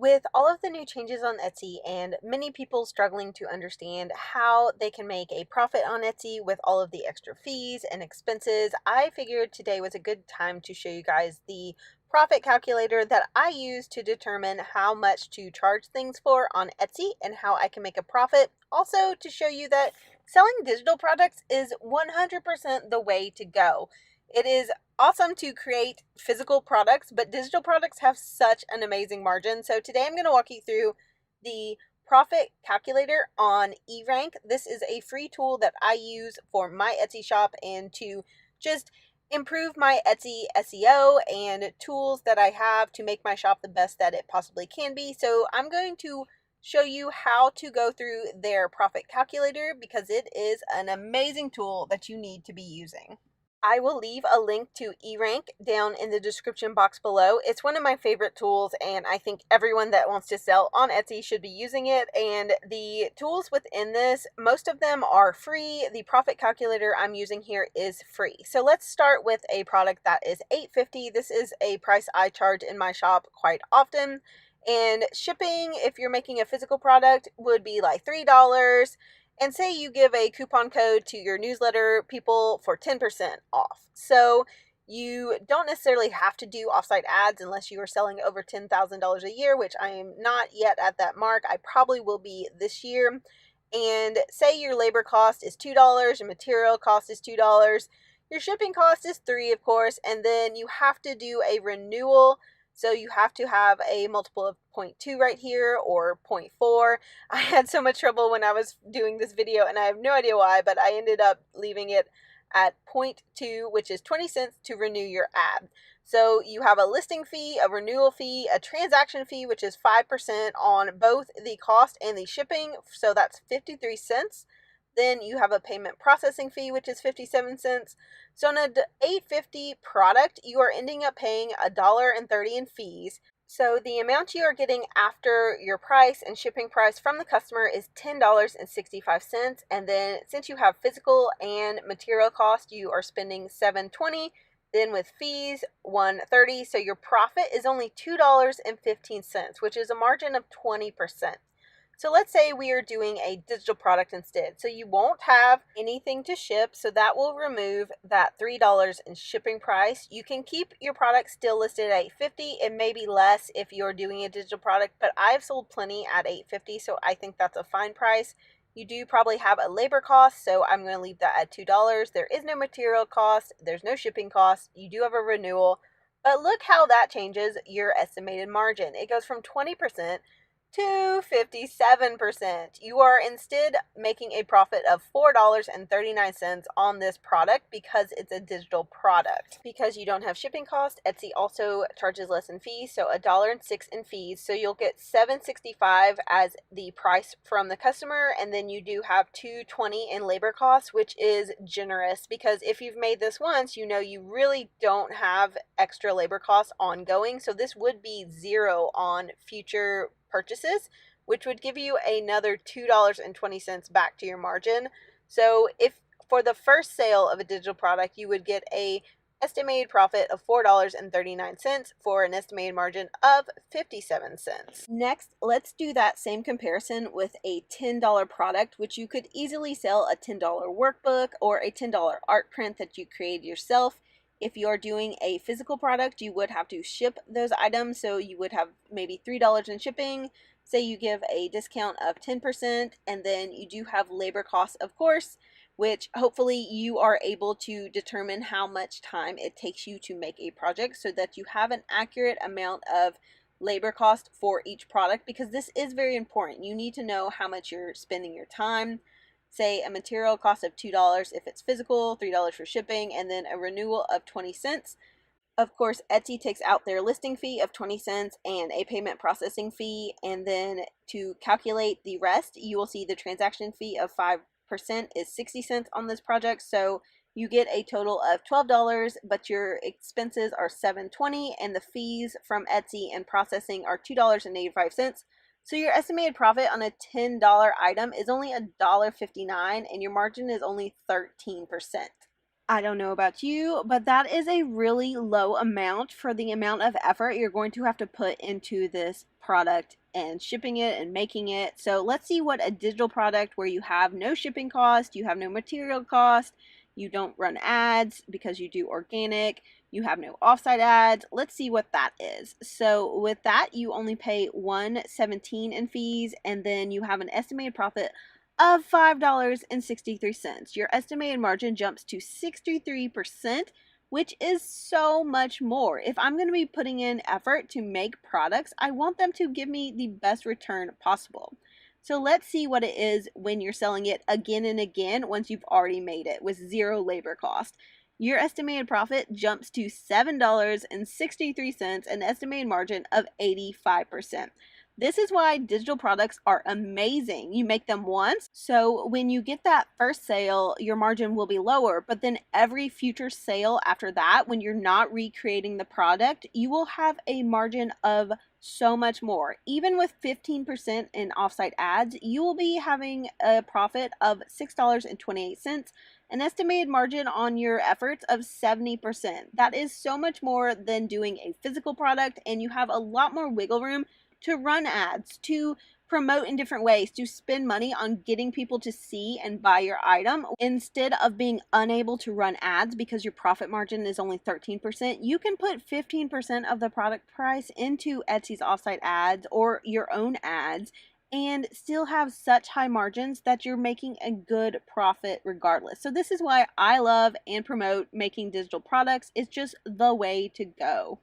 With all of the new changes on Etsy and many people struggling to understand how they can make a profit on Etsy with all of the extra fees and expenses, I figured today was a good time to show you guys the profit calculator that I use to determine how much to charge things for on Etsy and how I can make a profit. Also, to show you that selling digital products is 100% the way to go. It is awesome to create physical products, but digital products have such an amazing margin. So today I'm going to walk you through the profit calculator on eRank. This is a free tool that I use for my Etsy shop and to just improve my Etsy SEO and tools that I have to make my shop the best that it possibly can be. So I'm going to show you how to go through their profit calculator because it is an amazing tool that you need to be using. I will leave a link to eRank down in the description box below. It's one of my favorite tools, and I think everyone that wants to sell on Etsy should be using it. And the tools within this, most of them are free. The profit calculator I'm using here is free. So let's start with a product that is $8.50. This is a price I charge in my shop quite often. And shipping, if you're making a physical product, would be like $3. And say you give a coupon code to your newsletter people for 10% off. So you don't necessarily have to do offsite ads unless you are selling over $10,000 a year, which I am not yet at that mark. I probably will be this year. And say your labor cost is $2, your material cost is $2, your shipping cost is $3, of course, and then you have to do a renewal. So you have to have a multiple of 0.2 right here or 0.4. I had so much trouble when I was doing this video and I have no idea why, but I ended up leaving it at 0.2, which is 20 cents to renew your ad. So you have a listing fee, a renewal fee, a transaction fee, which is 5% on both the cost and the shipping. So that's 53 cents. Then you have a payment processing fee, which is 57 cents. So on an $8.50 product, you are ending up paying $1.30 in fees. So the amount you are getting after your price and shipping price from the customer is $10.65. And then since you have physical and material cost, you are spending $7.20. Then with fees, $1.30. So your profit is only $2.15, which is a margin of 20%. So let's say we are doing a digital product instead. So you won't have anything to ship, so that will remove that $3 in shipping price. You can keep your product still listed at $8.50. It may be less if you're doing a digital product, but I've sold plenty at $8.50, so I think that's a fine price. You do probably have a labor cost, so I'm going to leave that at $2. There is no material cost. There's no shipping cost. You do have a renewal, but look how that changes your estimated margin. It goes from 20% to 57%. You are instead making a profit of $4.39 on this product because it's a digital product. Because you don't have shipping costs, Etsy also charges less in fees, so $1.06 in fees. So you'll get $7.65 as the price from the customer, and then you do have $2.20 in labor costs, which is generous because if you've made this once, you know you really don't have extra labor costs ongoing. So this would be zero on future purchases, which would give you another $2.20 back to your margin. So if for the first sale of a digital product, you would get a estimated profit of $4.39 for an estimated margin of 57 cents. Next, let's do that same comparison with a $10 product, which you could easily sell a $10 workbook or a $10 art print that you created yourself. If you're doing a physical product, you would have to ship those items, so you would have maybe $3 in shipping. Say you give a discount of 10%, and then you do have labor costs, of course, which hopefully you are able to determine how much time it takes you to make a project so that you have an accurate amount of labor cost for each product, because this is very important. You need to know how much you're spending your time. Say a material cost of $2 if it's physical, $3 for shipping, and then a renewal of 20 cents. Of course, Etsy takes out their listing fee of 20 cents and a payment processing fee. And then to calculate the rest, you will see the transaction fee of 5% is 60 cents on this project. So you get a total of $12, but your expenses are $7.20, and the fees from Etsy and processing are $2.85. So your estimated profit on a $10 item is only $1.59, and your margin is only 13%. I don't know about you, but that is a really low amount for the amount of effort you're going to have to put into this product and shipping it and making it. So let's see what a digital product where you have no shipping cost, you have no material cost, you don't run ads because you do organic, you have no offsite ads. Let's see what that is. So with that, you only pay $117 in fees, and then you have an estimated profit of $5.63. Your estimated margin jumps to 63%, which is so much more. If I'm going to be putting in effort to make products, I want them to give me the best return possible. So let's see what it is when you're selling it again and again once you've already made it with zero labor cost. Your estimated profit jumps to $7.63, an estimated margin of 85%. This is why digital products are amazing. You make them once, so when you get that first sale, your margin will be lower, but then every future sale after that, when you're not recreating the product, you will have a margin of so much more. Even with 15% in offsite ads, you will be having a profit of $6.28, an estimated margin on your efforts of 70%. That is so much more than doing a physical product, and you have a lot more wiggle room to run ads, to promote in different ways, to spend money on getting people to see and buy your item. Instead of being unable to run ads because your profit margin is only 13%, you can put 15% of the product price into Etsy's offsite ads or your own ads and still have such high margins that you're making a good profit regardless. So this is why I love and promote making digital products. It's just the way to go.